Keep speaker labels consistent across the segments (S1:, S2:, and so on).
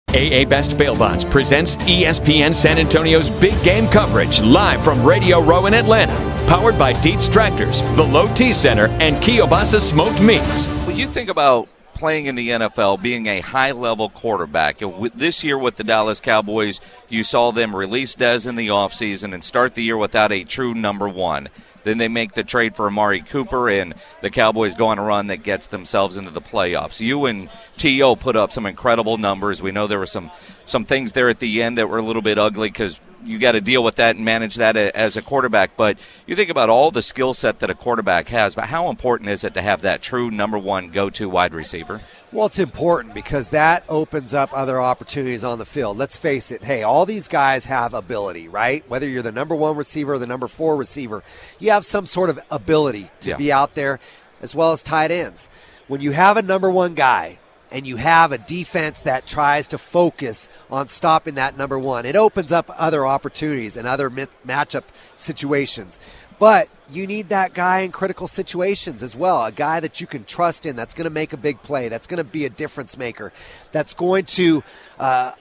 S1: AA Best Bail Bonds presents ESPN San Antonio's big game coverage live from Radio Row in Atlanta. Powered by Dietz Tractors, the Low T Center, and Kielbasa Smoked Meats.
S2: When you think about playing in the NFL, being a high-level quarterback, this year with the Dallas Cowboys, you saw them release Dez in the offseason and start the year without a true number one. Then they make the trade for Amari Cooper, and the Cowboys go on a run that gets themselves into the playoffs. You and T.O. put up some incredible numbers. We know there were some things there at the end that were a little bit ugly because you got to deal with that and manage that as a quarterback. But you think about all the skill set that a quarterback has, but how important is it to have that true number one go-to wide receiver?
S3: Well, it's important because that opens up other opportunities on the field. Let's face it, hey, all these guys have ability, right? Whether you're the number one receiver or the number four receiver, you have some sort of ability to be out there, as well as tight ends. When you have a number one guy and you have a defense that tries to focus on stopping that number one, it opens up other opportunities and other matchup situations. But you need that guy in critical situations as well, a guy that you can trust in, that's going to make a big play, that's going to be a difference maker, that's going to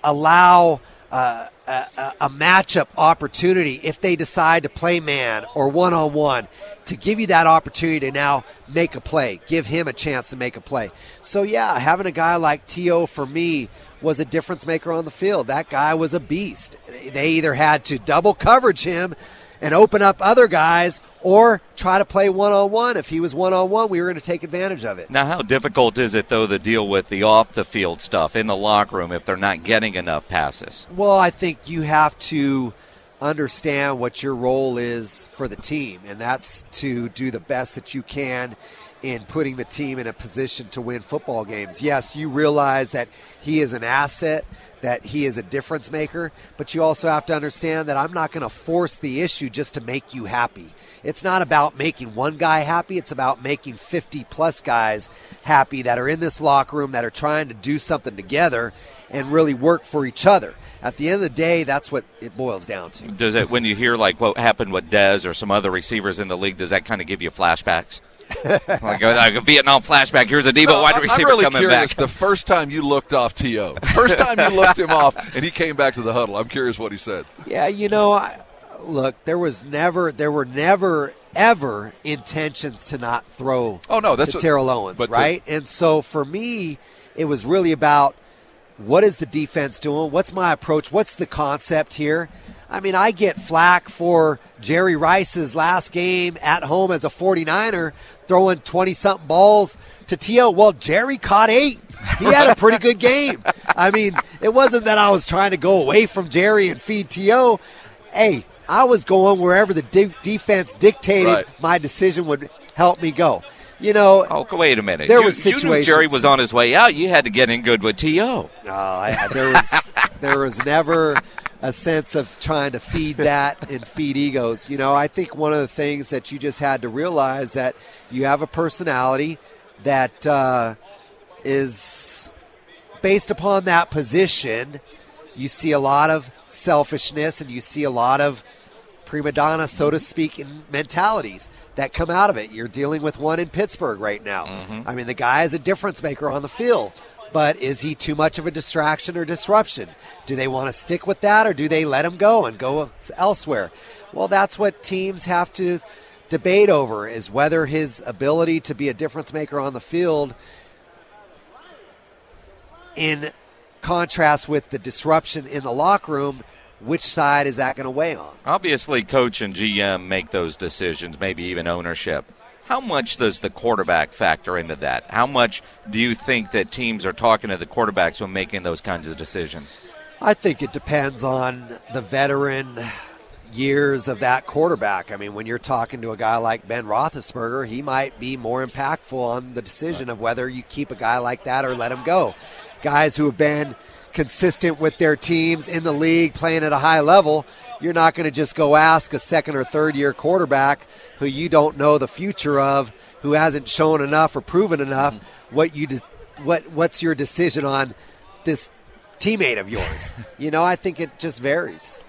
S3: allow a matchup opportunity if they decide to play man or one-on-one, to give you that opportunity to now make a play, give him a chance to make a play. So, yeah, having a guy like T.O. for me was a difference maker on the field. That guy was a beast. They either had to double coverage him and open up other guys, or try to play one-on-one. If he was one-on-one, we were going to take advantage of it.
S2: Now, how difficult is it, though, to deal with the off-the-field stuff in the locker room if they're not getting enough passes?
S3: Well, I think you have to understand what your role is for the team, and that's to do the best that you can in putting the team in a position to win football games. Yes, you realize that he is an asset, that he is a difference maker, but you also have to understand that I'm not going to force the issue just to make you happy. It's not about making one guy happy. It's about making 50-plus guys happy that are in this locker room, that are trying to do something together and really work for each other. At the end of the day, that's what it boils down to.
S2: Does it, when you hear like what happened with Dez or some other receivers in the league, does that kind of give you flashbacks? Like a Vietnam flashback. Here's a Debo wide receiver
S4: really
S2: coming
S4: curious,
S2: back.
S4: The first time you looked off T.O., first time you looked him off, and he came back to the huddle. I'm curious what he said.
S3: Yeah, look, there were never ever intentions to not throw to Terrell Owens, right? And so for me, it was really about what is the defense doing? What's my approach? What's the concept here? I mean, I get flack for Jerry Rice's last game at home as a 49er, throwing 20-something balls to T.O. Well, Jerry caught 8. He had a pretty good game. I mean, it wasn't that I was trying to go away from Jerry and feed T.O. Hey, I was going wherever the defense dictated my decision would help me go.
S2: Oh, wait a minute.
S3: There was situations.
S2: You knew Jerry was on his way out. You had to get in good with T.O.
S3: There was never a sense of trying to feed that and feed egos. I think one of the things that you just had to realize that you have a personality that is based upon that position. You see a lot of selfishness and you see a lot of prima donna, so to speak, mentalities that come out of it. You're dealing with one in Pittsburgh right now. Mm-hmm. I mean, the guy is a difference maker on the field. But is he too much of a distraction or disruption? Do they want to stick with that, or do they let him go and go elsewhere? Well, that's what teams have to debate over, is whether his ability to be a difference maker on the field, in contrast with the disruption in the locker room, which side is that going to weigh on?
S2: Obviously, coach and GM make those decisions, maybe even ownership. How much does the quarterback factor into that? How much do you think that teams are talking to the quarterbacks when making those kinds of decisions?
S3: I think it depends on the veteran years of that quarterback. I mean, when you're talking to a guy like Ben Roethlisberger, he might be more impactful on the decision of whether you keep a guy like that or let him go. Guys who have been consistent with their teams in the league, playing at a high level, you're not going to just go ask a second or third year quarterback who you don't know the future of, who hasn't shown enough or proven enough, what's your decision on this teammate of yours. I think it just varies.